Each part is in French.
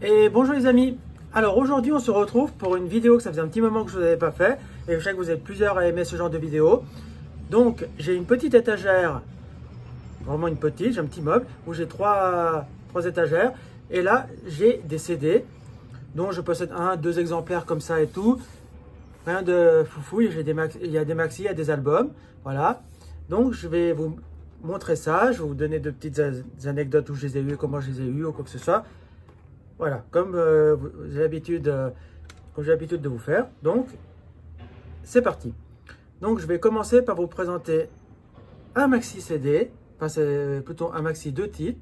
Et bonjour les amis. Alors aujourd'hui on se retrouve pour une vidéo que ça faisait un petit moment que je ne vous avais pas fait. Et je sais que vous êtes plusieurs à aimer ce genre de vidéo. Donc j'ai une petite étagère, vraiment une petite, j'ai un petit meuble où j'ai trois étagères. Et là j'ai des CD dont je possède deux exemplaires comme ça et tout. Rien de foufou, il y a des maxi, il y a des albums. Voilà. Donc je vais vous montrer ça, je vais vous donner de petites anecdotes où je les ai eus, comment je les ai eus ou quoi que ce soit. Voilà, comme j'ai l'habitude de vous faire. Donc, c'est parti. Donc, je vais commencer par vous présenter un maxi CD. Enfin, c'est plutôt un maxi 2 titres.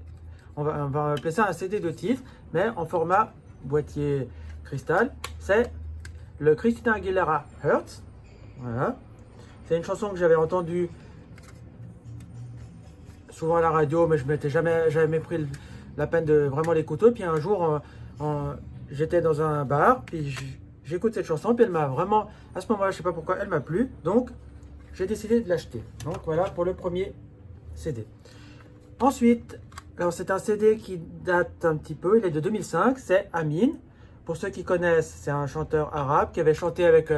On va appeler ça un CD 2 titres, mais en format boîtier cristal. C'est le Christina Aguilera Hurts. Voilà. C'est une chanson que j'avais entendue souvent à la radio, mais je m'étais jamais pris la peine de vraiment l'écouter. Puis un jour, j'étais dans un bar, puis j'écoute cette chanson, puis elle m'a vraiment, à ce moment-là, je sais pas pourquoi, elle m'a plu. Donc, j'ai décidé de l'acheter. Donc voilà pour le premier CD. Ensuite, alors c'est un CD qui date un petit peu, il est de 2005, c'est Amin. Pour ceux qui connaissent, c'est un chanteur arabe qui avait chanté avec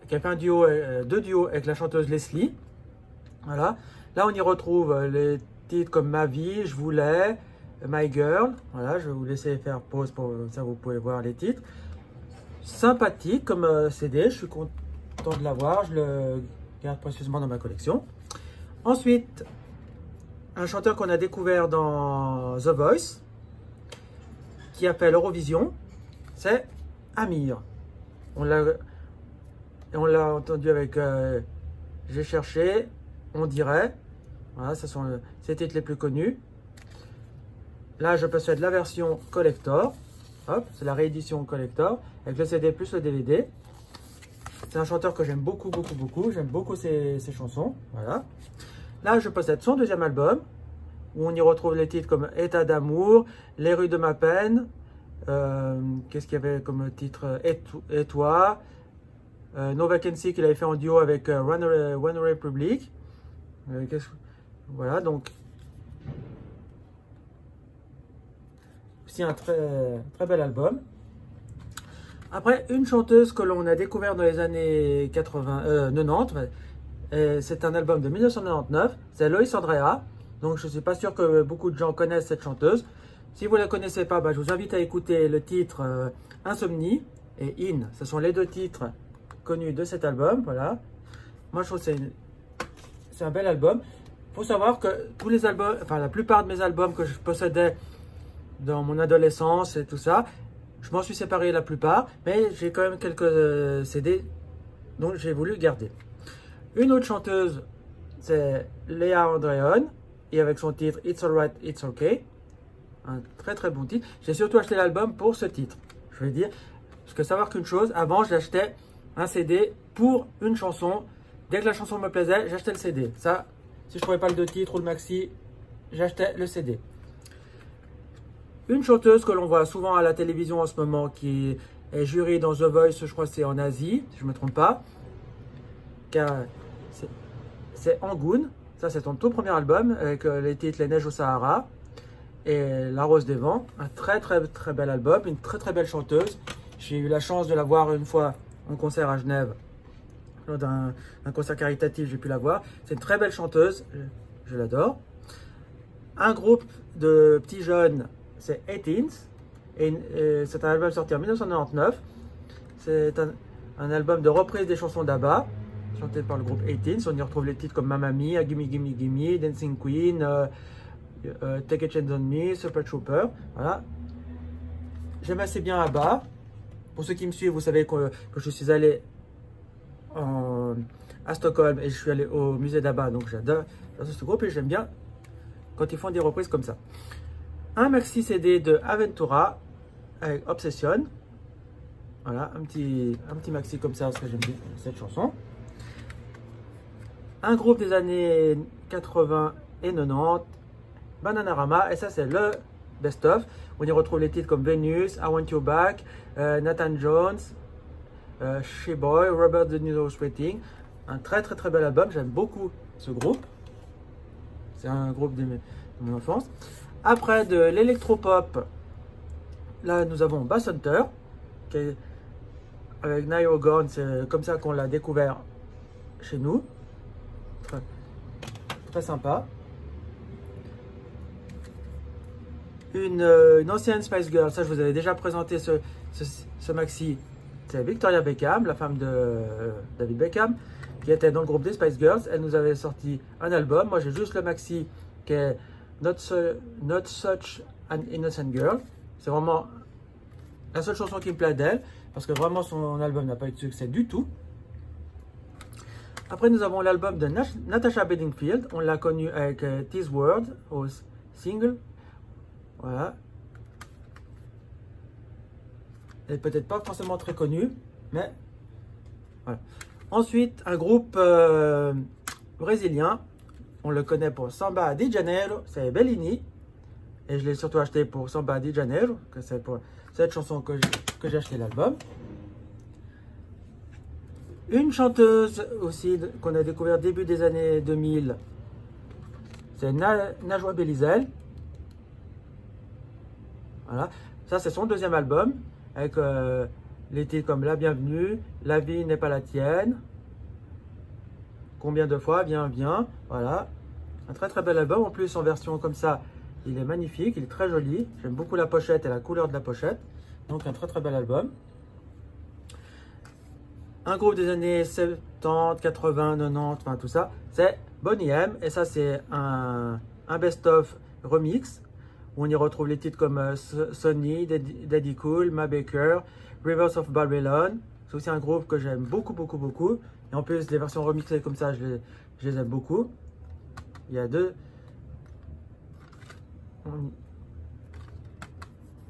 qui a fait un duo, deux duos avec la chanteuse Leslie. Voilà. Là, on y retrouve les titres comme Ma vie, Je voulais, My Girl. Voilà, je vais vous laisser faire pause pour ça, vous pouvez voir les titres. Sympathique comme CD, je suis content de l'avoir, je le garde précieusement dans ma collection. Ensuite, un chanteur qu'on a découvert dans The Voice, qui a fait l'Eurovision, c'est Amir. On l'a entendu avec J'ai cherché, On dirait. Voilà, ce sont ces titres les plus connus. Là, je possède la version collector. Hop, c'est la réédition collector avec le CD plus le DVD. C'est un chanteur que j'aime beaucoup. J'aime beaucoup ses chansons. Voilà. Là, je possède son deuxième album où on y retrouve les titres comme État d'amour, Les rues de ma peine. Qu'est-ce qu'il y avait comme titre? Et toi. No Vacancy qu'il avait fait en duo avec One Republic. Voilà, donc aussi un très bel album. Après, une chanteuse que l'on a découvert dans les années 90, c'est un album de 1999, c'est Lois Andrea. Donc je ne suis pas sûr que beaucoup de gens connaissent cette chanteuse. Si vous ne la connaissez pas, je vous invite à écouter le titre Insomnie et In. Ce sont les deux titres connus de cet album. Voilà. Moi je trouve que c'est un bel album. Il faut savoir que tous les albums, enfin la plupart de mes albums que je possédais dans mon adolescence et tout ça, je m'en suis séparé la plupart, mais j'ai quand même quelques CD dont j'ai voulu garder. Une autre chanteuse, c'est Léa Andréon, et avec son titre It's Alright, It's Okay. Un très bon titre. J'ai surtout acheté l'album pour ce titre. Je vais dire, parce que savoir qu'une chose, avant j'achetais un CD pour une chanson. Dès que la chanson me plaisait, j'achetais le CD. Ça, si je ne trouvais pas le deux titres ou le maxi, j'achetais le CD. Une chanteuse que l'on voit souvent à la télévision en ce moment, qui est jury dans The Voice, je crois que c'est en Asie, si je ne me trompe pas. C'est Angoon. Ça, c'est son tout premier album, avec les titres Les Neiges au Sahara et La Rose des Vents. Un très bel album, une très belle chanteuse. J'ai eu la chance de la voir une fois en concert à Genève. Lors d'un concert caritatif, j'ai pu la voir. C'est une très belle chanteuse, je l'adore. Un groupe de petits jeunes, c'est 18th, et c'est un album sorti en 1999. C'est un album de reprise des chansons d'ABBA, chanté par le groupe 18th. On y retrouve les titres comme Mamma Mia, Gimme Gimme Gimme, Dancing Queen, Take a Chance on Me, Super Trooper. Voilà. J'aime assez bien ABBA. Pour ceux qui me suivent, vous savez que je suis allé à Stockholm et je suis allé au musée d'ABBA, donc j'adore ce groupe et j'aime bien quand ils font des reprises comme ça. Un maxi CD de Aventura avec Obsession. Voilà, un petit maxi comme ça parce que j'aime bien cette chanson. Un groupe des années 80 et 90, Bananarama, et ça c'est le best-of. On y retrouve les titres comme Venus, I Want You Back, Nathan Jones, She Boy, Robert De Niro's Waiting. Un très bel album, j'aime beaucoup ce groupe. C'est un groupe de mon enfance. Après de l'électropop, Là, nous avons Bass Hunter, qui est avec Niall Horan, c'est comme ça qu'on l'a découvert chez nous. Très sympa. Une ancienne Spice Girl, ça je vous avais déjà présenté ce maxi. C'est Victoria Beckham, la femme de David Beckham, qui était dans le groupe des Spice Girls. Elle nous avait sorti un album. Moi j'ai juste le maxi qui est Not Such an Innocent Girl. C'est vraiment la seule chanson qui me plaît d'elle, parce que vraiment son album n'a pas eu de succès du tout. Après nous avons l'album de Natasha Bedingfield. On l'a connu avec This World au single. Voilà. Elle n'est peut-être pas forcément très connue, mais voilà. Ensuite, un groupe brésilien. On le connaît pour Samba de Janeiro, c'est Bellini. Et je l'ai surtout acheté pour Samba de Janeiro, que c'est pour cette chanson que j'ai acheté l'album. Une chanteuse aussi qu'on a découvert début des années 2000, c'est Najwa Belizel. Voilà, ça c'est son deuxième album, avec les titres comme La Bienvenue, La vie n'est pas la tienne, Combien de fois, Viens, viens, voilà. Un très très bel album, en plus en version comme ça, il est magnifique, il est très joli. J'aime beaucoup la pochette et la couleur de la pochette, donc un très très bel album. Un groupe des années 70, 80, 90, enfin tout ça, c'est Boney M, et ça c'est un best-of remix, où on y retrouve les titres comme Sonny, Daddy Cool, Ma Baker, Rivers of Babylon. C'est aussi un groupe que j'aime beaucoup, beaucoup, beaucoup. Et en plus, les versions remixées comme ça, je les aime beaucoup. Il y a deux.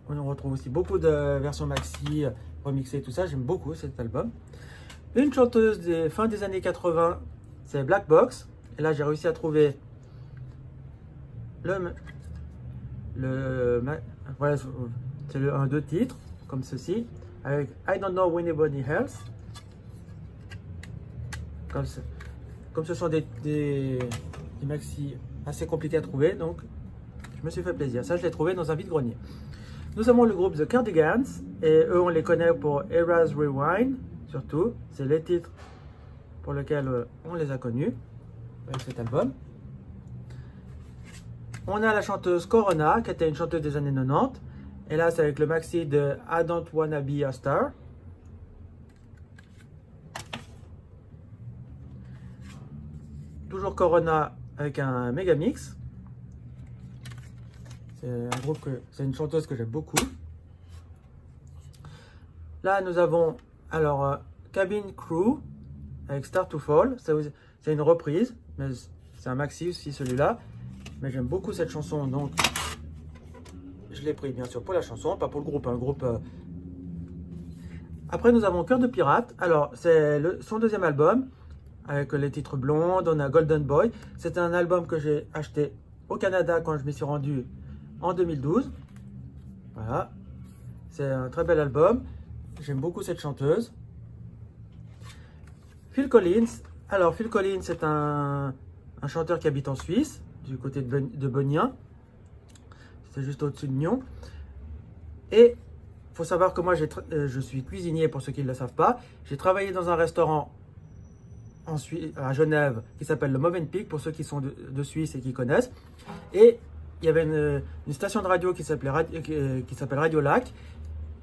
On retrouve aussi beaucoup de versions maxi remixées, tout ça. J'aime beaucoup cet album. Une chanteuse des fin des années 80, c'est Black Box. Et là, j'ai réussi à trouver voilà, c'est un deux titres, comme ceci, avec I Don't Know Anybody Else. Comme ce sont des maxi assez compliqués à trouver, donc je me suis fait plaisir. Ça, je l'ai trouvé dans un vide-grenier. Nous avons le groupe The Cardigans, et eux, on les connaît pour Era's Rewind, surtout. C'est les titres pour lesquels on les a connus avec cet album. On a la chanteuse Corona, qui était une chanteuse des années 90. Et là, c'est avec le maxi de I Don't Wanna Be a Star. Toujours Corona avec un méga mix. C'est une chanteuse que j'aime beaucoup. Là, nous avons alors Cabin Crew avec Start to Fall. C'est une reprise, mais c'est un maxi aussi celui-là. Mais j'aime beaucoup cette chanson, donc je l'ai pris bien sûr pour la chanson, pas pour le groupe. Un groupe. Après, nous avons Cœur de Pirate. Alors, c'est son deuxième album avec les titres Blonde. On a Golden Boy. C'est un album que j'ai acheté au Canada quand je m'y suis rendu en 2012. Voilà. C'est un très bel album. J'aime beaucoup cette chanteuse. Phil Collins. Alors, Phil Collins, c'est un chanteur qui habite en Suisse, du côté de Bonien. C'est juste au-dessus de Nyon. Et il faut savoir que moi, je suis cuisinier, pour ceux qui ne le savent pas. J'ai travaillé dans un restaurant à Genève qui s'appelle le Movenpick, pour ceux qui sont de Suisse et qui connaissent. Et il y avait une station de radio qui s'appelle Radio Lac.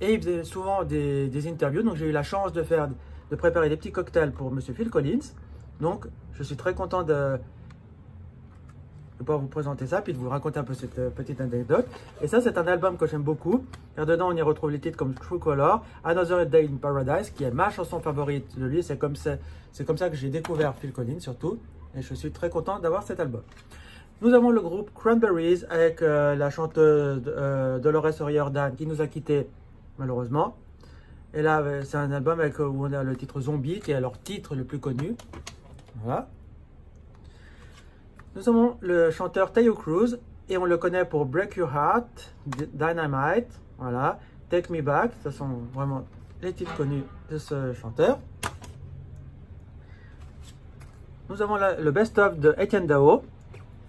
Et il faisait souvent des interviews. Donc j'ai eu la chance de préparer des petits cocktails pour Monsieur Phil Collins. Donc je suis très content de pouvoir vous présenter ça, puis de vous raconter un peu cette petite anecdote. Et ça, c'est un album que j'aime beaucoup, car dedans on y retrouve les titres comme True Color, Another Day in Paradise, qui est ma chanson favorite de lui. C'est comme ça que j'ai découvert Phil Collins surtout, et je suis très content d'avoir cet album. Nous avons le groupe Cranberries avec la chanteuse Dolores O'Riordan qui nous a quittés malheureusement. Et là, c'est un album où on a le titre Zombie, qui est leur titre le plus connu. Voilà. Nous avons le chanteur Taio Cruz, et on le connaît pour Break Your Heart, Dynamite, voilà, Take Me Back. Ce sont vraiment les titres connus de ce chanteur. Nous avons le best-of de Etienne Dao,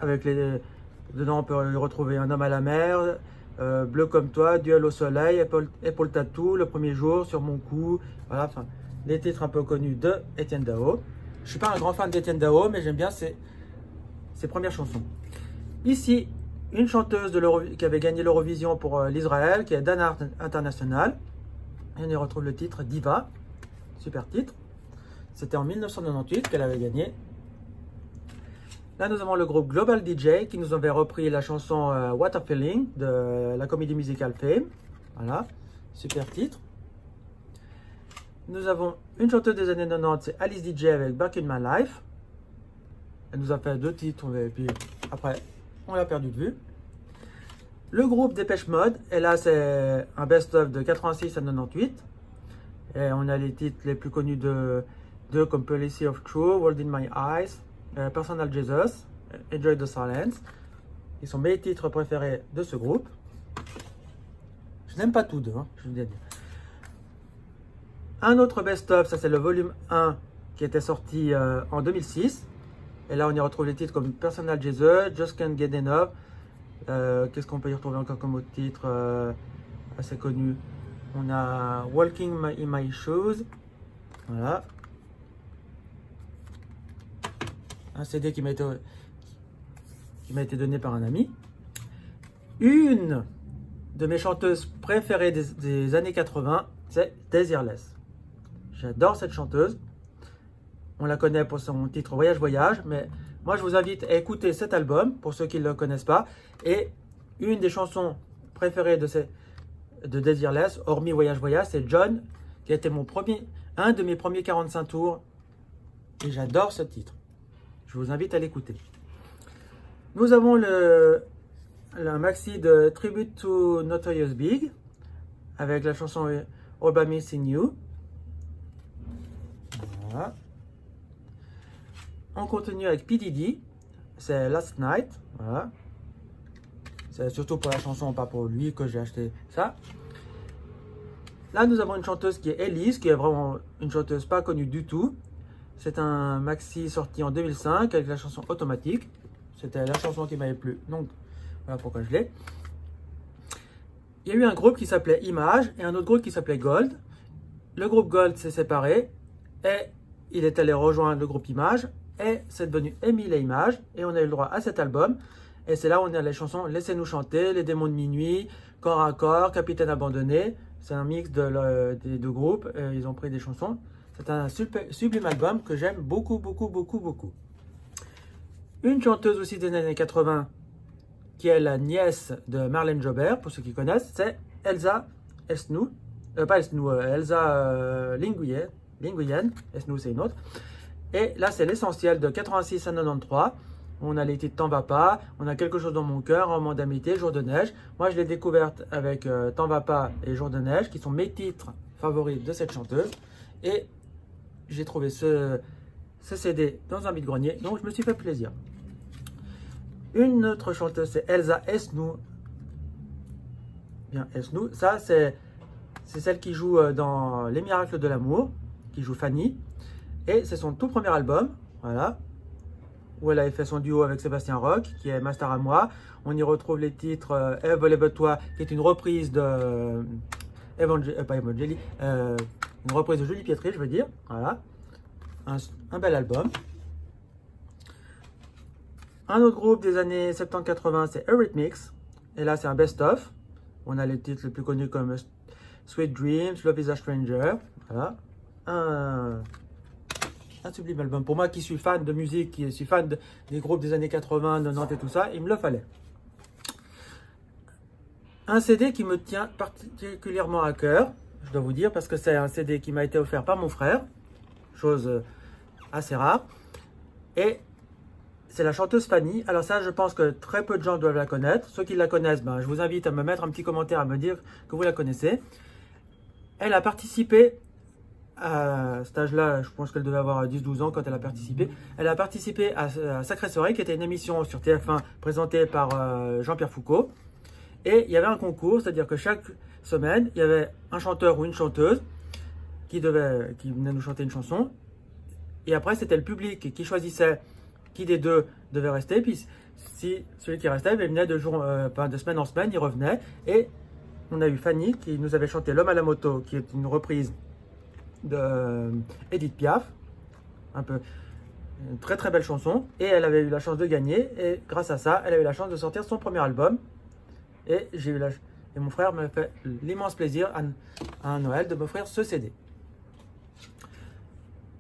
avec dedans on peut retrouver Un homme à la mer, Bleu comme toi, Duel au soleil, Épaule tatou, Le premier jour, Sur mon cou. Voilà, enfin, les titres un peu connus de Etienne Dao. Je ne suis pas un grand fan d'Etienne Dao, mais j'aime bien ses premières chansons. Ici, une chanteuse qui avait gagné l'Eurovision pour l'Israël, qui est Dana International. Et on y retrouve le titre Diva. Super titre. C'était en 1998 qu'elle avait gagné. Là, nous avons le groupe Global DJ qui nous avait repris la chanson What a Feeling de la comédie musicale Fame. Voilà, super titre. Nous avons une chanteuse des années 90, c'est Alice DJ avec Back in My Life. Elle nous a fait 2 titres et puis après, on l'a perdu de vue. Le groupe Depeche Mode, et là c'est un best-of de 86 à 98. Et on a les titres les plus connus de comme Policy of True, World in My Eyes, Personal Jesus, Enjoy the Silence. Ils sont mes titres préférés de ce groupe. Je n'aime pas tous deux, hein, je vous dis. Un autre best-of, ça c'est le volume 1 qui était sorti en 2006. Et là on y retrouve les titres comme Personal Jesus, Just Can't Get Enough. Qu'est-ce qu'on peut y retrouver encore comme autre titre assez connu? On a Walking in My Shoes. Voilà. Un CD qui m'a été donné par un ami. Une de mes chanteuses préférées des années 80, c'est Desireless. J'adore cette chanteuse. On la connaît pour son titre Voyage Voyage, mais moi je vous invite à écouter cet album pour ceux qui ne le connaissent pas. Et une des chansons préférées de Desireless, hormis Voyage Voyage, c'est John, qui a été un de mes premiers 45 tours. Et j'adore ce titre. Je vous invite à l'écouter. Nous avons le maxi de Tribute to Notorious Big avec la chanson All By Missing You. Voilà. On continue avec P. Diddy, c'est Last Night. Voilà. C'est surtout pour la chanson, pas pour lui, que j'ai acheté ça. Là, nous avons une chanteuse qui est Elise, qui est vraiment une chanteuse pas connue du tout. C'est un maxi sorti en 2005 avec la chanson Automatique. C'était la chanson qui m'avait plu. Donc, voilà pourquoi je l'ai. Il y a eu un groupe qui s'appelait Image et un autre groupe qui s'appelait Gold. Le groupe Gold s'est séparé et il est allé rejoindre le groupe Image. Et c'est devenu Émile et Images. Et on a eu le droit à cet album. Et c'est là où on a les chansons Laissez-nous chanter, Les démons de minuit, Corps à corps, Capitaine abandonné. C'est un mix des deux groupes. Ils ont pris des chansons. C'est un sublime album que j'aime beaucoup, beaucoup, beaucoup, beaucoup. Une chanteuse aussi des années 80, qui est la nièce de Marlène Jobert, pour ceux qui connaissent, c'est Elsa Esnou. Pas Esnou, Elsa Linguyen. Esnou, c'est une autre. Et là, c'est l'essentiel de 86 à 93. On a les titres T'en vas pas, on a Quelque chose dans mon cœur, Roman d'amitié, Jour de neige. Moi, je l'ai découverte avec T'en vas pas et Jour de neige, qui sont mes titres favoris de cette chanteuse. Et j'ai trouvé ce CD dans un vide-grenier, donc je me suis fait plaisir. Une autre chanteuse, c'est Elsa Esnou. Bien, Esnou. Ça, c'est celle qui joue dans Les Miracles de l'amour, qui joue Fanny. Et c'est son tout premier album, voilà, où elle avait fait son duo avec Sébastien Roch, qui est Ma star à moi. On y retrouve les titres Eve Lève-toi, qui est une reprise de une reprise de Julie Pietri, je veux dire. Voilà, un bel album. Un autre groupe des années 70-80, c'est Eurythmics. Et là, c'est un best-of. On a les titres les plus connus comme Sweet Dreams, Love is a Stranger. Voilà, un sublime album. Pour moi qui suis fan de musique, qui suis fan des groupes des années 80, 90 et tout ça, il me le fallait. Un CD qui me tient particulièrement à cœur, je dois vous dire, parce que c'est un CD qui m'a été offert par mon frère, chose assez rare. Et c'est la chanteuse Fanny. Alors ça, je pense que très peu de gens doivent la connaître. Ceux qui la connaissent, ben, je vous invite à me mettre un petit commentaire, à me dire que vous la connaissez. Elle a participé à cet âge-là, je pense qu'elle devait avoir 10-12 ans quand elle a participé. Elle a participé à Sacrée Soirée, qui était une émission sur TF1 présentée par Jean-Pierre Foucault. Et il y avait un concours, c'est-à-dire que chaque semaine, il y avait un chanteur ou une chanteuse qui venait nous chanter une chanson. Et après, c'était le public qui choisissait qui des deux devait rester. Puis si celui qui restait, il venait de semaine en semaine, il revenait. Et on a eu Fanny qui nous avait chanté L'homme à la moto, qui est une reprise de Edith Piaf, un peu une très très belle chanson. Et elle avait eu la chance de gagner. Et grâce à ça, elle a eu la chance de sortir son premier album. Et et mon frère m'a fait l'immense plaisir à Noël de m'offrir ce CD.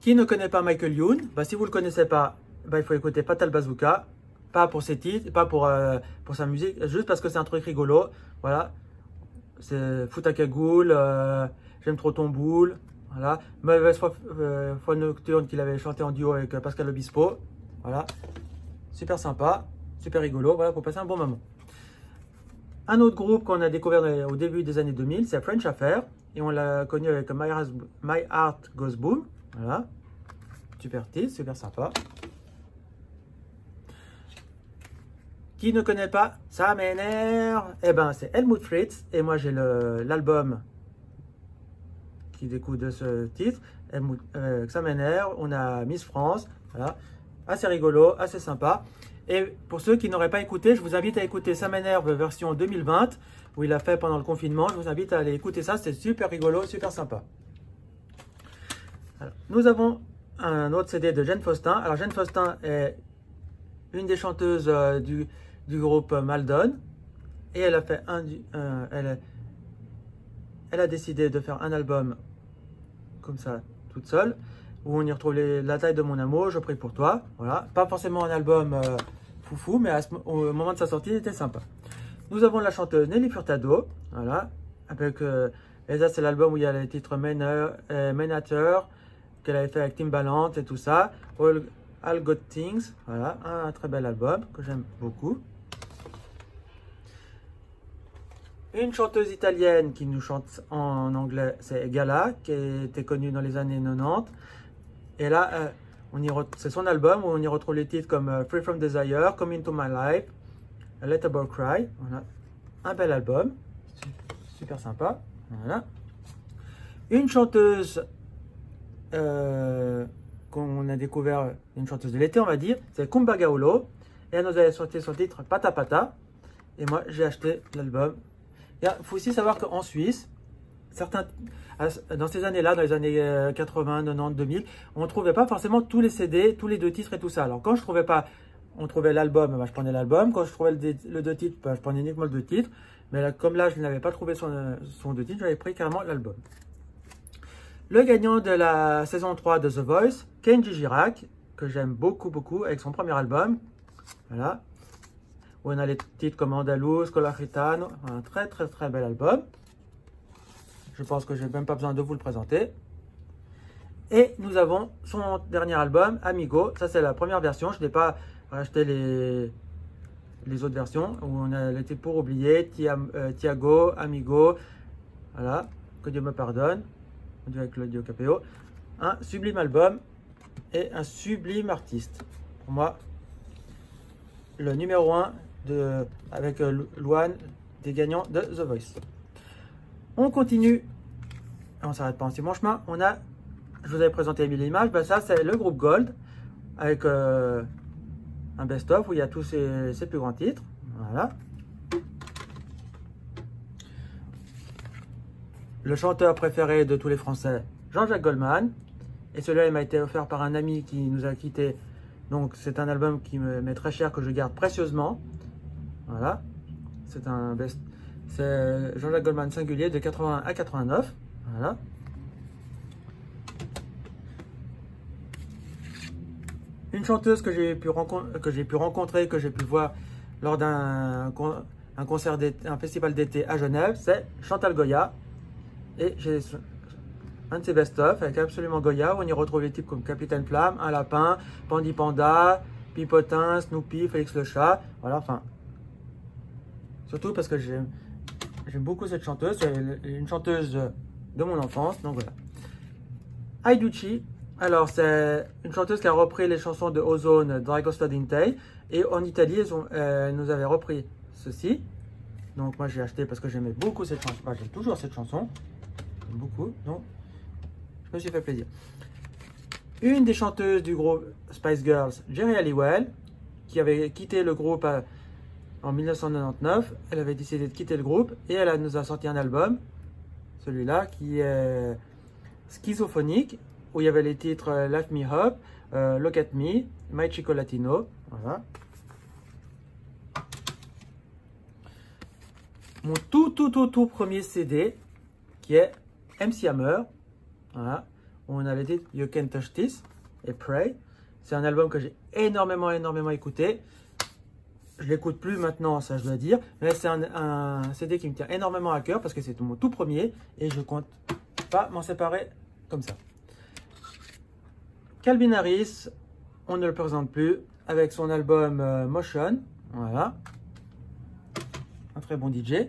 Qui ne connaît pas Michael Youn? Si vous ne le connaissez pas, il faut écouter Fatal Bazooka. Pas pour ses titres, pas pour sa musique, juste parce que c'est un truc rigolo. Voilà. C'est Fout ta cagoule, J'aime trop ton boule. Voilà. Mauvaise foi nocturne qu'il avait chanté en duo avec Pascal Obispo. Voilà. Super sympa, super rigolo. Voilà, pour passer un bon moment. Un autre groupe qu'on a découvert au début des années 2000, c'est French Affair. Et on l'a connu avec My Heart Goes Boom. Voilà. Super titre, super sympa. Qui ne connaît pas, ça m'énerve. Eh ben, c'est Helmut Fritz. Et moi, j'ai l'album qui découle de ce titre. Helmut, ça m'énerve. On a Miss France. Voilà. Assez rigolo, assez sympa. Et pour ceux qui n'auraient pas écouté, je vous invite à écouter Ça m'énerve version 2020, où il a fait pendant le confinement. Je vous invite à aller écouter ça. C'est super rigolo, super sympa. Alors, nous avons un autre CD de Jane Faustin. Alors, Jane Faustin est une des chanteuses du groupe Maldon, et elle a fait elle a décidé de faire un album comme ça toute seule, où on y retrouve La taille de mon amour, Je prie pour toi. Voilà, pas forcément un album foufou, mais au moment de sa sortie il était sympa. Nous avons la chanteuse Nelly Furtado. Voilà, avec et ça c'est l'album où il y a les titres Menateur qu'elle avait fait avec Timbaland et tout ça. All Good Things, voilà, un très bel album que j'aime beaucoup. Une chanteuse italienne qui nous chante en anglais, c'est Gala, qui était connue dans les années 90. Et là, c'est son album où on y retrouve les titres comme Free From Desire, Come Into My Life, Let a Bird Cry. Voilà, un bel album, super sympa. Voilà. Une chanteuse qu'on a découvert, une chanteuse de l'été, on va dire, c'est Kumba Gawlo. Et elle nous avait sorti son titre Pata Pata. Et moi, j'ai acheté l'album. Il faut aussi savoir qu'en Suisse, dans ces années-là, dans les années 80, 90, 2000, on ne trouvait pas forcément tous les CD, tous les deux titres et tout ça. Alors, quand je ne trouvais pas, on trouvait l'album, je prenais l'album. Quand je trouvais le deux titres, je prenais uniquement le deux titres. Mais là, comme là, je n'avais pas trouvé son deux titres, j'avais pris carrément l'album. Le gagnant de la saison 3 de The Voice, Kenji Girac, que j'aime beaucoup, beaucoup, avec son premier album. Voilà. Où on a les titres comme Andaluz, Colafritano. Un très, très, très bel album. Je pense que je n'ai même pas besoin de vous le présenter. Et nous avons son dernier album, Amigo. Ça, c'est la première version. Je n'ai pas racheté les autres versions. Où on a les titres pour oublier, Tiago, Amigo. Voilà. Que Dieu me pardonne. Avec Claudio Capéo. Un sublime album et un sublime artiste. Pour moi, le numéro 1 avec Luan des gagnants de The Voice. On continue. On ne s'arrête pas en si bon chemin. Je vous avais présenté Emile Images. Ça, c'est le groupe Gold avec un best-of où il y a tous ses plus grands titres. Voilà. Le chanteur préféré de tous les Français, Jean-Jacques Goldman. Et celui-là, il m'a été offert par un ami qui nous a quittés. Donc, c'est un album qui me met très cher, que je garde précieusement. Voilà. C'est Jean-Jacques Goldman singulier de 81 à 89. Voilà. Une chanteuse que j'ai pu rencontrer, que j'ai pu voir lors d'un concert un festival d'été à Genève, c'est Chantal Goya. Et j'ai un de ses best-of avec absolument Goya, où on y retrouve les types comme Capitaine Flamme, Un Lapin, Pandi Panda, Pipotin, Snoopy, Félix le Chat. Voilà, enfin. Surtout parce que j'aime beaucoup cette chanteuse. C'est une chanteuse de mon enfance. Donc voilà. Aiducci. Alors, c'est une chanteuse qui a repris les chansons de Ozone, Dragosta Dintei. Et en Italie, elle nous avait repris ceci. Donc moi, j'ai acheté parce que j'aimais beaucoup cette chanson. Enfin, j'aime toujours cette chanson. Beaucoup, donc je me suis fait plaisir. Une des chanteuses du groupe Spice Girls, Jerry Halliwell, qui avait quitté le groupe en 1999. Elle avait décidé de quitter le groupe et elle nous a sorti un album, celui-là, qui est schizophonique, où il y avait les titres Lift Me Up, Look at Me, My Chico Latino. Voilà. Mon tout premier CD, qui est MC Hammer. Voilà. On a les titres You Can Touch This et Pray. C'est un album que j'ai énormément écouté. Je l'écoute plus maintenant, ça je dois dire. Mais c'est un CD qui me tient énormément à cœur parce que c'est mon tout premier et je compte pas m'en séparer comme ça. Calvin Harris, on ne le présente plus avec son album Motion. Voilà. Un très bon DJ.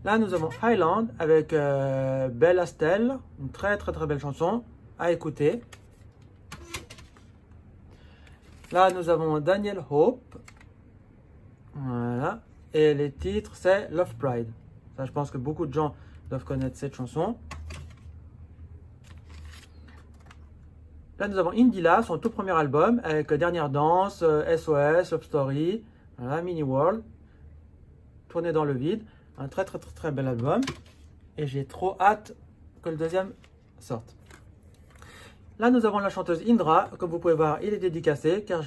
Là, nous avons Highland avec Belle Stell, une très belle chanson à écouter. Là, nous avons Daniel Hope. Voilà. Et les titres, c'est Love Pride. Ça, je pense que beaucoup de gens doivent connaître cette chanson. Là, nous avons Indila, son tout premier album, avec Dernière Danse, SOS, Love Story, voilà, Mini World, Tourner dans le vide. Un très bel album. Et j'ai trop hâte que le deuxième sorte. Là, nous avons la chanteuse Indra. Comme vous pouvez voir, il est dédicacé, car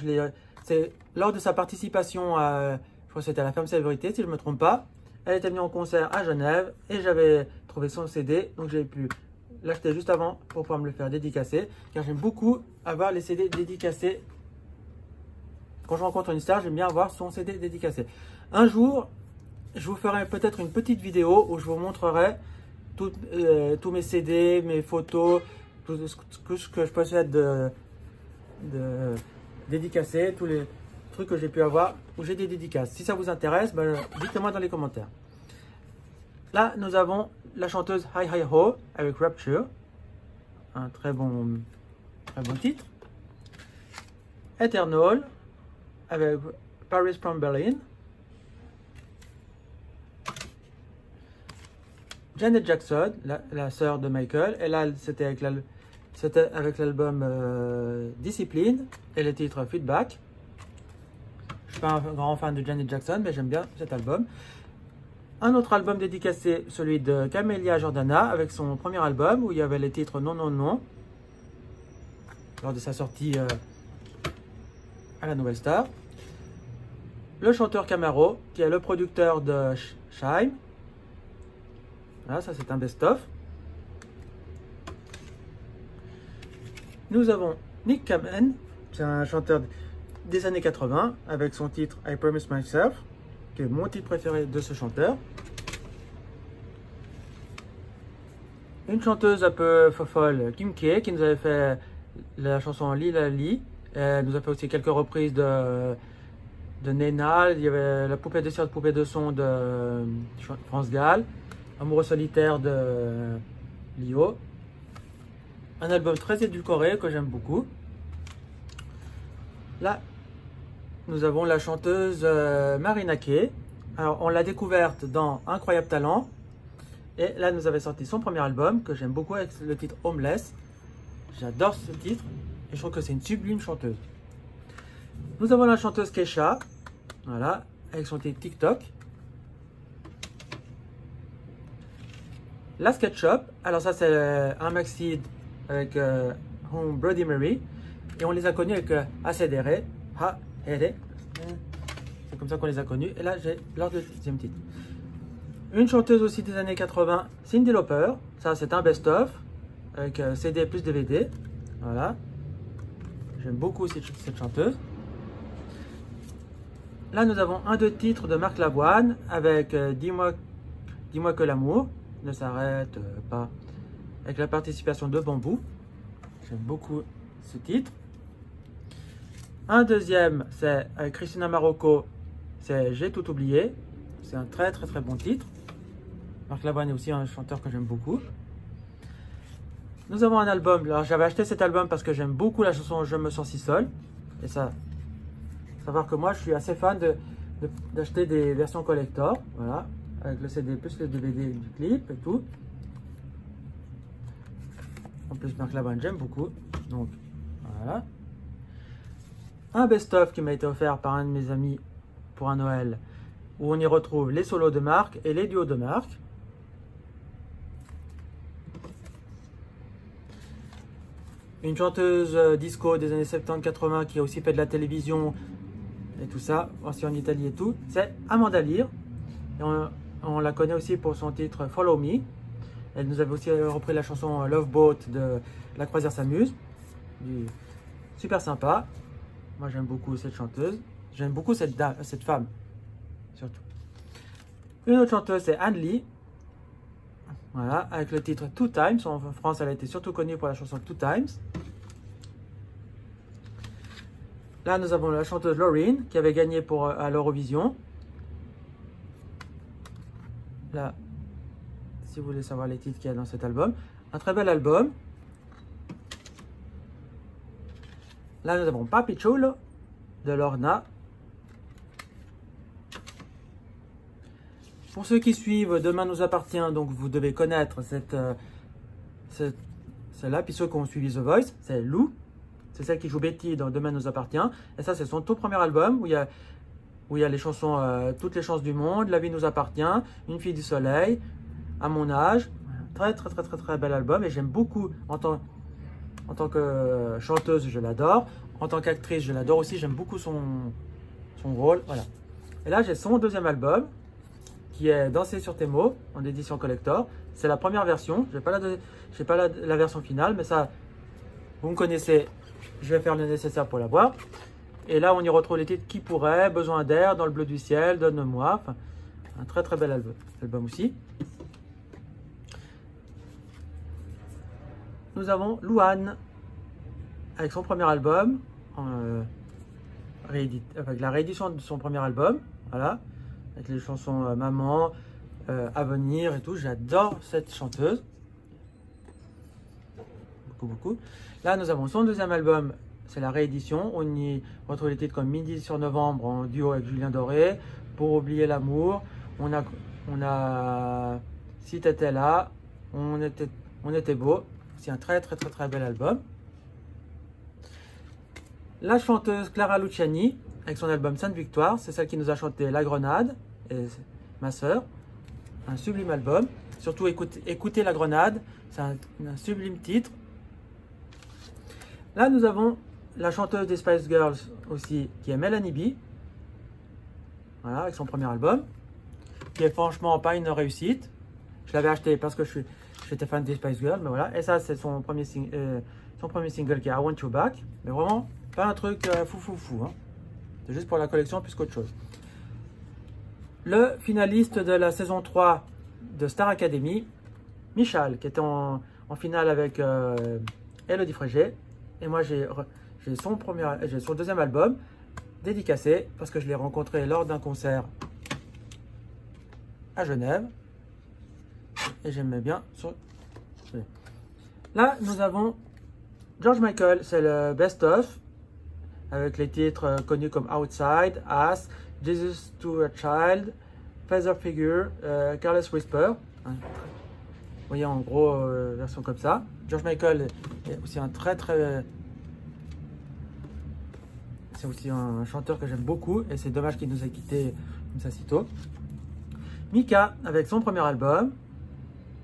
c'est lors de sa participation à, je crois que c'était à la Femme Célébrité, si je ne me trompe pas. Elle était venue en concert à Genève et j'avais trouvé son CD, donc j'ai pu l'acheter juste avant pour pouvoir me le faire dédicacer, car j'aime beaucoup avoir les CD dédicacés. Quand je rencontre une star, j'aime bien avoir son CD dédicacé. Un jour, je vous ferai peut-être une petite vidéo où je vous montrerai tous mes CD, mes photos, tout ce que je possède de dédicacés, tous les trucs que j'ai pu avoir où j'ai des dédicaces. Si ça vous intéresse, ben, dites-moi dans les commentaires. Là, nous avons la chanteuse Hi Hi Ho avec Rapture, un très bon titre. Eternal avec Paris from Berlin. Janet Jackson, la sœur de Michael, et là c'était avec l'album Discipline et le titre Feedback. Je ne suis pas un grand fan de Janet Jackson, mais j'aime bien cet album. Un autre album dédicacé, celui de Camélia Jordana, avec son premier album où il y avait les titres Non Non Non, lors de sa sortie à la Nouvelle Star. Le chanteur Camaro, qui est le producteur de Shine. Voilà, ça c'est un best-of. Nous avons Nick Kamen, c'est un chanteur des années 80, avec son titre I Promise Myself, qui est mon titre préféré de ce chanteur. Une chanteuse un peu folle, Kim K, qui nous avait fait la chanson Lila Lee. Elle nous a fait aussi quelques reprises de Nena. Il y avait la poupée de cire, de poupée de son de France Gall. Amoureux solitaire de Lio. Un album très édulcoré que j'aime beaucoup. Là, nous avons la chanteuse Marina Kaye. Alors, on l'a découverte dans Incroyable Talent. Et là, nous avait sorti son premier album que j'aime beaucoup avec le titre Homeless. J'adore ce titre et je trouve que c'est une sublime chanteuse. Nous avons la chanteuse Kesha. Voilà, avec son titre TikTok. La SketchUp, alors ça c'est un maxi avec Bloody Mary et on les a connus avec ACDR, c'est comme ça qu'on les a connus. Et là j'ai leur deuxième titre. Une chanteuse aussi des années 80, Cyndi Lauper, ça c'est un best-of avec CD plus DVD, voilà. J'aime beaucoup cette chanteuse. Là nous avons un deux titres de Marc Lavoine avec Dis-moi que l'amour ne s'arrête pas, avec la participation de Bambou. J'aime beaucoup ce titre. Un deuxième, c'est avec Christina Marocco, c'est J'ai tout oublié. C'est un très bon titre. Marc Lavoine est aussi un chanteur que j'aime beaucoup. Nous avons un album, alors j'avais acheté cet album parce que j'aime beaucoup la chanson Je me sens si seul. Et ça, savoir que moi je suis assez fan d'acheter des versions collector, voilà. Avec le CD plus le DVD du clip et tout. En plus, Marc Lavoine, j'aime beaucoup. Donc, voilà. un best-of qui m'a été offert par un de mes amis pour un Noël, où on y retrouve les solos de Marc et les duos de Marc. Une chanteuse disco des années 70-80 qui a aussi fait de la télévision et tout ça, aussi en Italie et tout, c'est Amanda Lear. Et on la connaît aussi pour son titre Follow Me. Elle nous avait aussi repris la chanson Love Boat de La Croisière s'amuse. Super sympa. Moi j'aime beaucoup cette chanteuse. J'aime beaucoup cette femme, surtout. Une autre chanteuse c'est Anne Lee. Voilà, avec le titre Two Times. En France, elle a été surtout connue pour la chanson Two Times. Là, nous avons la chanteuse Loreen qui avait gagné à l'Eurovision. Là, si vous voulez savoir les titres qu'il y a dans cet album. Un très bel album. Là, nous avons Papi Chulo de Lorna. Pour ceux qui suivent Demain nous appartient, donc vous devez connaître celle-là. Puis ceux qui ont suivi The Voice, c'est Lou. C'est celle qui joue Betty dans Demain nous appartient. Et ça, c'est son tout premier album où il y a les chansons Toutes les chances du monde, La vie nous appartient, Une fille du soleil, À mon âge. Très, très, très, très, très bel album. Et j'aime beaucoup en tant que chanteuse, je l'adore. En tant qu'actrice, je l'adore aussi. J'aime beaucoup son rôle. Voilà. Et là, j'ai son deuxième album, qui est Danser sur tes mots, en édition collector. C'est la première version, je n'ai pas la version finale, mais ça, vous me connaissez, je vais faire le nécessaire pour l'avoir. Et là, on y retrouve les titres Qui pourrait, Besoin d'air, Dans le bleu du ciel, Donne-moi. Enfin, un très très bel album aussi. Nous avons Louane, avec son premier album, avec la réédition de son premier album, voilà. Avec les chansons Maman, Avenir et tout. J'adore cette chanteuse. Beaucoup, beaucoup. Là, nous avons son deuxième album. C'est la réédition. On y retrouve les titres comme Midi sur Novembre en duo avec Julien Doré. Pour oublier l'amour. On a Si t'étais là. On était beau. C'est un très, très, très, très bel album. La chanteuse Clara Luciani, avec son album Sainte Victoire. C'est celle qui nous a chanté La Grenade. Et ma sœur, un sublime album. Surtout écoutez La Grenade, c'est un sublime titre. Là, nous avons la chanteuse des Spice Girls aussi, qui est Melanie B. Voilà, avec son premier album, qui est franchement pas une réussite. Je l'avais acheté parce que j'étais fan des Spice Girls, mais voilà. Et ça, c'est son premier single qui est I Want You Back. Mais vraiment, pas un truc fou. Hein. C'est juste pour la collection plus qu'autre chose. Le finaliste de la saison 3 de Star Academy, Michal, qui était en finale avec Elodie Frégé. Et moi, j'ai son deuxième album dédicacé parce que je l'ai rencontré lors d'un concert à Genève. Et j'aimais bien. Là, nous avons George Michael, c'est le best-of avec les titres connus comme Outside, Ass, Jesus to a Child, Father Figure, Careless Whisper. Vous voyez en gros version comme ça. George Michael est aussi c'est aussi un chanteur que j'aime beaucoup et c'est dommage qu'il nous ait quittés comme ça si tôt. Mika avec son premier album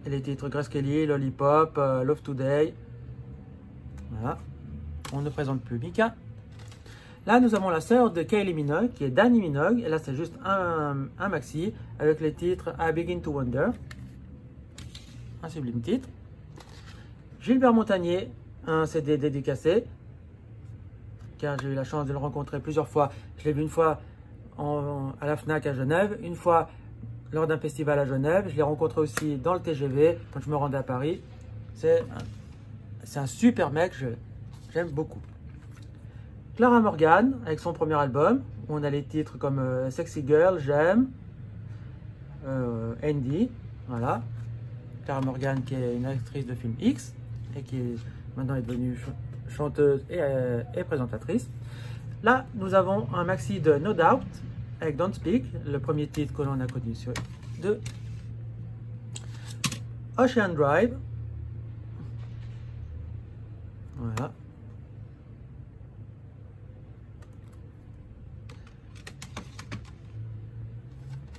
et les titres Grace Kelly, Lollipop, Love Today. Voilà. On ne présente plus Mika. Là, nous avons la sœur de Kylie Minogue, qui est Dannii Minogue. Et là, c'est juste un maxi avec les titres I Begin to Wonder. Un sublime titre. Gilbert Montagnier, un CD dédicacé. Car j'ai eu la chance de le rencontrer plusieurs fois. Je l'ai vu une fois à la FNAC à Genève, une fois lors d'un festival à Genève. Je l'ai rencontré aussi dans le TGV quand je me rendais à Paris. C'est un super mec, j'aime beaucoup. Clara Morgan, avec son premier album, où on a les titres comme Sexy Girl, J'aime, Andy, voilà. Clara Morgan qui est une actrice de film X et qui maintenant est devenue chanteuse et présentatrice. Là, nous avons un maxi de No Doubt avec Don't Speak, le premier titre que l'on a connu de Ocean Drive. Voilà.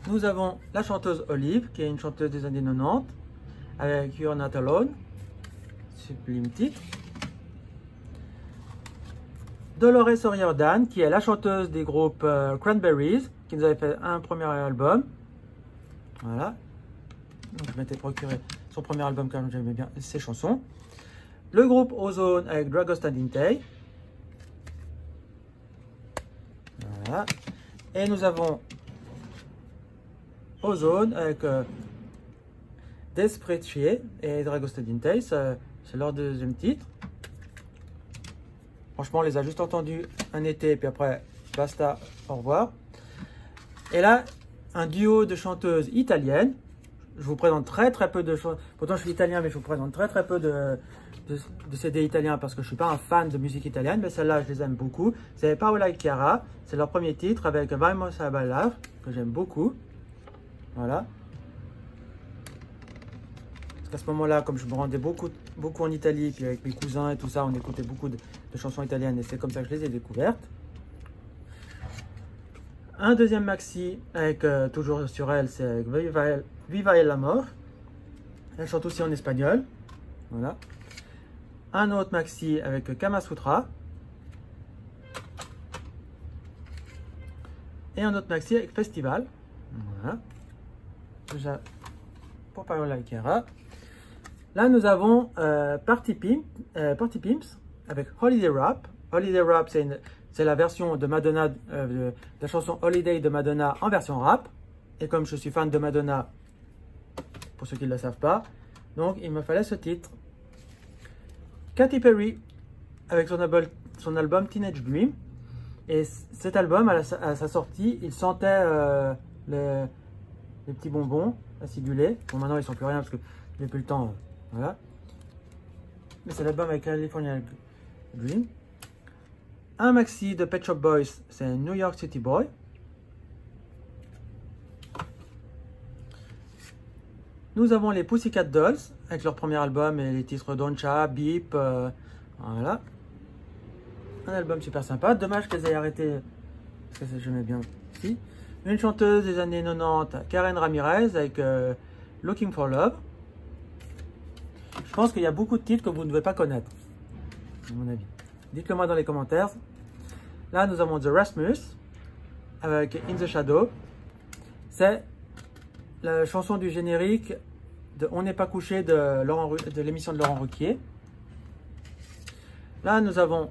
Nous avons la chanteuse Olive, qui est une chanteuse des années 90, avec You're Not Alone, sublime titre. Dolores O'Riordan, qui est la chanteuse des groupes Cranberries, qui nous avait fait un premier album. Voilà. Donc, je m'étais procuré son premier album quand j'aimais bien ses chansons. Le groupe Ozone avec Dragostea Dintei. Voilà. Et nous avons Ozone avec Desprecié et Dragostea Dintei. C'est leur deuxième titre. Franchement, on les a juste entendus un été, puis après, basta, au revoir. Et là, un duo de chanteuses italiennes. Je vous présente très peu de choses. Pourtant, je suis italien, mais je vous présente très peu de CD italiens parce que je ne suis pas un fan de musique italienne. Mais celles-là, je les aime beaucoup. C'est Paola et Chiara. C'est leur premier titre avec Vamos a Bailar, que j'aime beaucoup. Voilà. Parce qu'à ce moment-là, comme je me rendais beaucoup en Italie, puis avec mes cousins et tout ça, on écoutait beaucoup de chansons italiennes et c'est comme ça que je les ai découvertes. Un deuxième maxi, avec toujours sur elle, c'est Viva el Amor. Elle chante aussi en espagnol. Voilà. Un autre maxi avec Kama Sutra. Et un autre maxi avec Festival. Voilà. Déjà pour Paola et Chiara. Là, nous avons Party Pimps avec Holiday Rap. Holiday Rap, c'est la version de Madonna, de la chanson Holiday de Madonna en version rap. Et comme je suis fan de Madonna, pour ceux qui ne le savent pas, donc il me fallait ce titre. Katy Perry avec son album Teenage Dream. Et cet album, à sa sortie, il sentait les petits bonbons acidulés. Bon, maintenant, ils ne sont plus rien parce que je n'ai plus le temps. Voilà. Mais c'est l'album avec California Dream. Un maxi de Pet Shop Boys, c'est New York City Boy. Nous avons les Pussycat Dolls avec leur premier album et les titres Doncha, Beep. Voilà. Un album super sympa. Dommage qu'elles aient arrêté parce que j'aimais bien aussi. Une chanteuse des années 90, Karen Ramirez avec Looking for Love. Je pense qu'il y a beaucoup de titres que vous ne devez pas connaître, à mon avis. Dites-le moi dans les commentaires. Là, nous avons The Rasmus avec In the Shadow. C'est la chanson du générique de On n'est pas couché de l'émission de Laurent Ruquier. Là, nous avons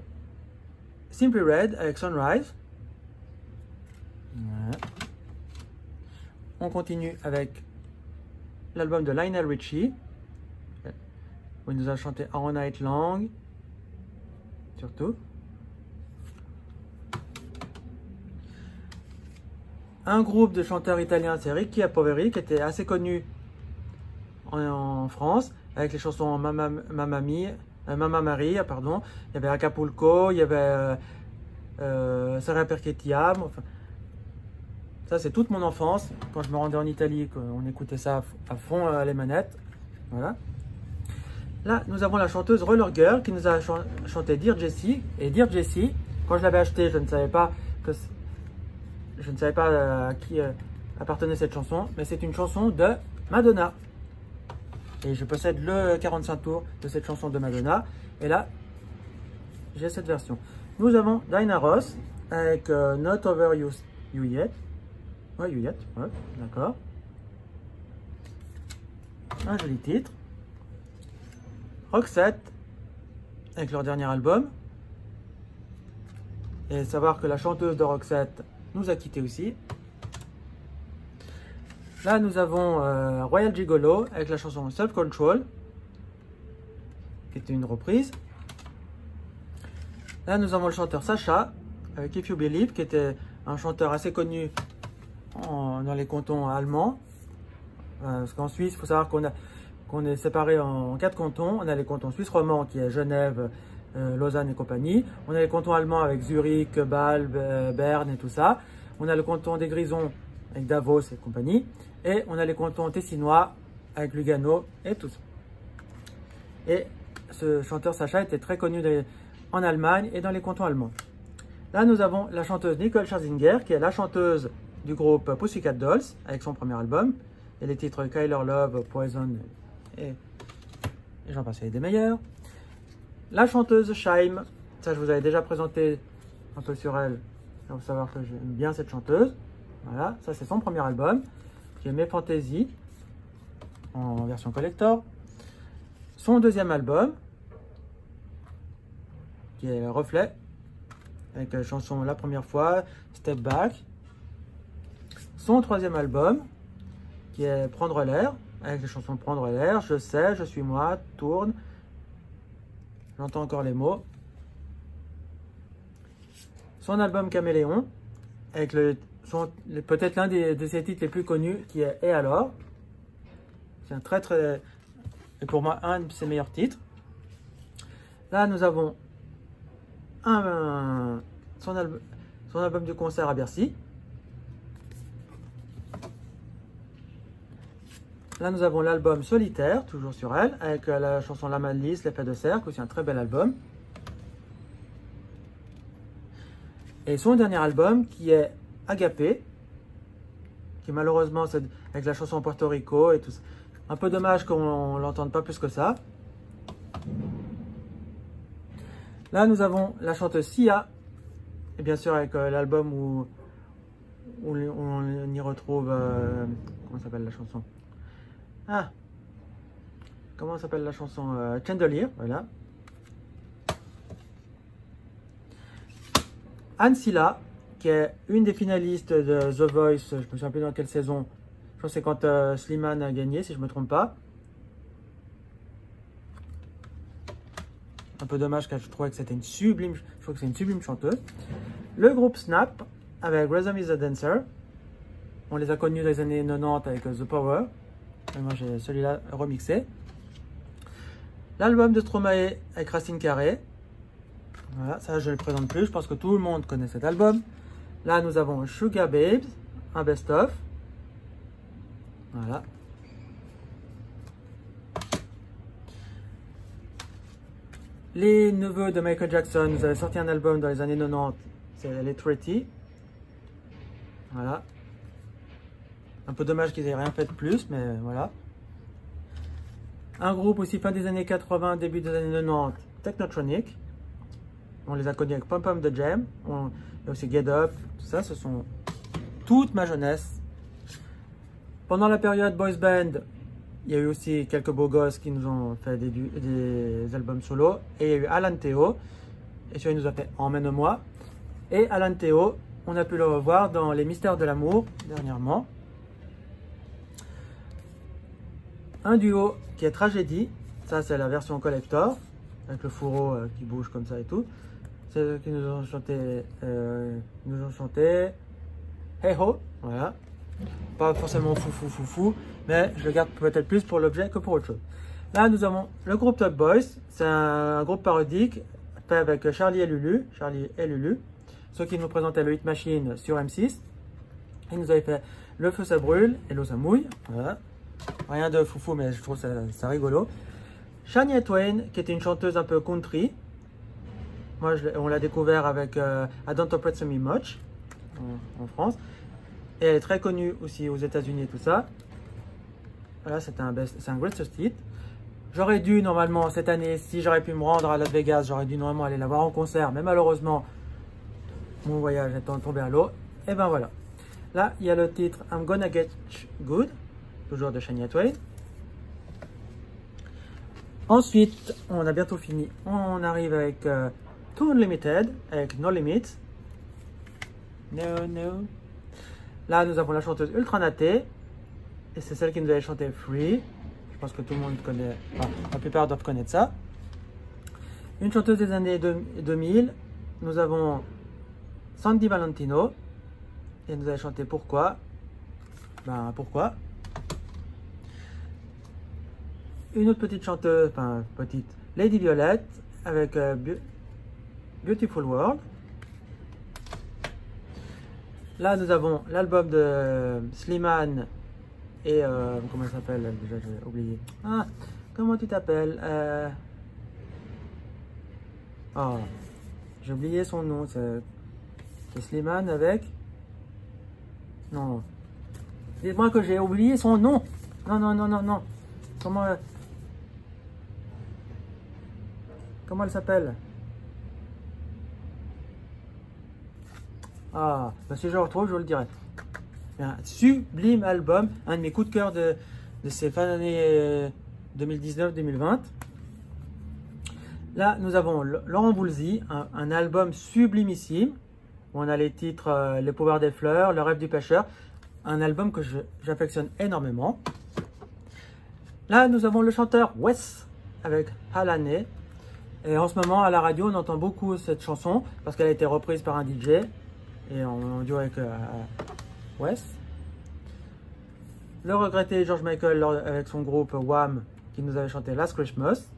Simply Red avec Sunrise. Voilà. On continue avec l'album de Lionel Richie, où il nous a chanté All Night Long, surtout. Un groupe de chanteurs italiens, c'est Ricky Poveri, qui était assez connu en France, avec les chansons Mamma Maria, pardon. Il y avait Acapulco, il y avait Sera perché ti amo. Enfin, ça, c'est toute mon enfance. Quand je me rendais en Italie, on écoutait ça à fond les manettes. Voilà. Là, nous avons la chanteuse Roller Girl qui nous a chanté Dear Jessie. Et Dear Jessie, quand je l'avais acheté, je ne savais pas à qui appartenait cette chanson, mais c'est une chanson de Madonna. Et je possède le 45 tours de cette chanson de Madonna. Et là, j'ai cette version. Nous avons Diana Ross avec Not Over You Yet. Ouais, You Yet, ouais, d'accord. Un joli titre. Roxette avec leur dernier album. Et savoir que la chanteuse de Roxette nous a quittés aussi. Là, nous avons Royal Gigolo avec la chanson Self Control, qui était une reprise. Là, nous avons le chanteur Sacha avec If You Believe, qui était un chanteur assez connu dans les cantons allemands. Parce qu'en Suisse, il faut savoir qu'on est séparé en 4 cantons. On a les cantons suisses romands, qui est Genève, Lausanne et compagnie. On a les cantons allemands avec Zurich, Bâle, Berne et tout ça. On a le canton des Grisons avec Davos et compagnie. Et on a les cantons tessinois avec Lugano et tout ça. Et ce chanteur Sacha était très connu en Allemagne et dans les cantons allemands. Là, nous avons la chanteuse Nicole Scherzinger, qui est la chanteuse du groupe Pussycat Dolls avec son premier album. Et les titres Kyler Love, Poison et j'en passe des meilleurs. La chanteuse Shaim, ça je vous avais déjà présenté un peu sur elle. Il faut savoir que j'aime bien cette chanteuse. Voilà, ça c'est son premier album. J'ai Mes Fantasy en version collector. Son deuxième album, qui est Reflet, avec la chanson La Première Fois, Step Back. Son troisième album, qui est Prendre l'air, avec les chansons Prendre l'air, Je sais, Je suis moi, Tourne, J'entends encore les mots. Son album Caméléon, avec peut-être l'un de ses titres les plus connus, qui est Et alors. C'est un et pour moi, un de ses meilleurs titres. Là, nous avons son album de concert à Bercy. Là, nous avons l'album Solitaire, toujours sur elle, avec la chanson La Malice, L'effet de cercle, aussi un très bel album. Et son dernier album, qui est Agapé, qui malheureusement, c'est avec la chanson Puerto Rico et tout ça. Un peu dommage qu'on ne l'entende pas plus que ça. Là, nous avons la chanteuse Sia, et bien sûr avec l'album où on y retrouve... comment s'appelle la chanson? Ah, comment s'appelle la chanson? Chandelier, voilà. Anne Silla, qui est une des finalistes de The Voice, je ne me souviens plus dans quelle saison. Je pense que c'est quand Slimane a gagné, si je ne me trompe pas. Un peu dommage car je trouvais que c'était une sublime, je trouve que c'est une sublime chanteuse. Le groupe Snap, avec Rhythm is a Dancer. On les a connus dans les années 90 avec The Power. Et moi j'ai celui-là remixé. L'album de Stromae avec Racine Carré. Voilà, ça je ne le présente plus, je pense que tout le monde connaît cet album. Là nous avons Sugar Babes, un best-of. Voilà. Les neveux de Michael Jackson, vous avez sorti un album dans les années 90, c'est les Treaty. Voilà. Un peu dommage qu'ils aient rien fait de plus, mais voilà. Un groupe aussi fin des années 80, début des années 90, Technotronic. On les a connus avec Pom Pom the Jam. Il y a aussi Get Up, tout ça, ce sont toute ma jeunesse. Pendant la période Boys Band, il y a eu aussi quelques beaux gosses qui nous ont fait des albums solo. Et il y a eu Alan Théo. Et celui-là nous a fait Emmène-moi. Et Alan Théo, on a pu le revoir dans Les Mystères de l'amour, dernièrement. Un duo qui est Tragédie. Ça, c'est la version collector. Avec le fourreau qui bouge comme ça et tout. C'est eux qui nous ont chanté Hey Ho. Voilà. Pas forcément fou, mais je le garde peut-être plus pour l'objet que pour autre chose. Là, nous avons le groupe Top Boys. C'est un groupe parodique fait avec Charlie et Lulu. Ceux qui nous présentaient le Hit Machine sur M6. Ils nous avaient fait Le feu ça brûle et l'eau ça mouille. Voilà. Rien de foufou, mais je trouve ça rigolo. Shania Twain, qui était une chanteuse un peu country. Moi, on l'a découvert avec I Don't Appreciate Me Much en France. Et elle est très connue aussi aux États-Unis et tout ça. Voilà, c'est un greatest hit. J'aurais dû normalement cette année, si j'aurais pu me rendre à Las Vegas, j'aurais dû normalement aller la voir en concert. Mais malheureusement, mon voyage étant tombé à l'eau. Et ben voilà. Là, il y a le titre I'm Gonna Get Good, toujours de Shania Twain. Ensuite, on a bientôt fini. On arrive avec Too Unlimited, avec No Limits. No. Là, nous avons la chanteuse Ultra Naté. Et c'est celle qui nous avait chanté Free. Je pense que tout le monde connaît, enfin, la plupart doivent connaître ça. Une chanteuse des années 2000. Nous avons Sandy Valentino. Et elle nous avait chanté Pourquoi. Ben, pourquoi. Une autre petite chanteuse, enfin petite, Lady Violette, avec Beautiful World. Là, nous avons l'album de Slimane et comment elle s'appelle déjà, j'ai oublié. Ah, comment tu t'appelles oh, j'ai oublié son nom. C'est Slimane avec Non. Dites-moi que j'ai oublié son nom. Non, non, non, non, non. Comment elle s'appelle? Ah, bah si je le retrouve, je vous le dirai. Un sublime album, un de mes coups de cœur de ces fins d'année 2019-2020. Là, nous avons Laurent Voulzy, un album sublimissime. Où on a les titres Les pouvoirs des fleurs, Le rêve du pêcheur. Un album que j'affectionne énormément. Là, nous avons le chanteur Wes avec Halané. Et en ce moment, à la radio, on entend beaucoup cette chanson parce qu'elle a été reprise par un DJ. Et on duo avec Wes. Le regretté George Michael avec son groupe Wham qui nous avait chanté Last Christmas.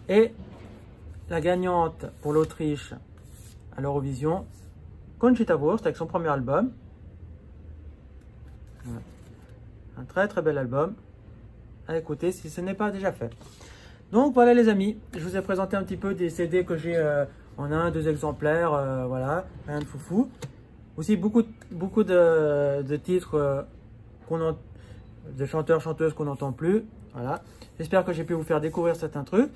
Et la gagnante pour l'Autriche à l'Eurovision, Conchita Wurst avec son premier album. Un très très bel album à écouter si ce n'est pas déjà fait. Donc voilà les amis, je vous ai présenté un petit peu des CD que j'ai en 1-2 exemplaires, voilà, rien de foufou. Aussi beaucoup de titres de chanteurs, chanteuses qu'on n'entend plus, voilà. J'espère que j'ai pu vous faire découvrir certains trucs.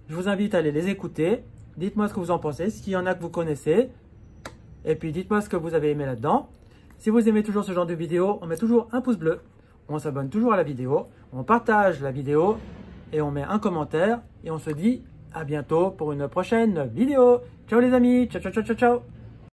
Je vous invite à aller les écouter. Dites-moi ce que vous en pensez, s'il y en a que vous connaissez. Et puis dites-moi ce que vous avez aimé là-dedans. Si vous aimez toujours ce genre de vidéo, on met toujours un pouce bleu. On s'abonne toujours à la vidéo. On partage la vidéo. Et on met un commentaire. Et on se dit à bientôt pour une prochaine vidéo. Ciao les amis. Ciao, ciao, ciao, ciao, ciao.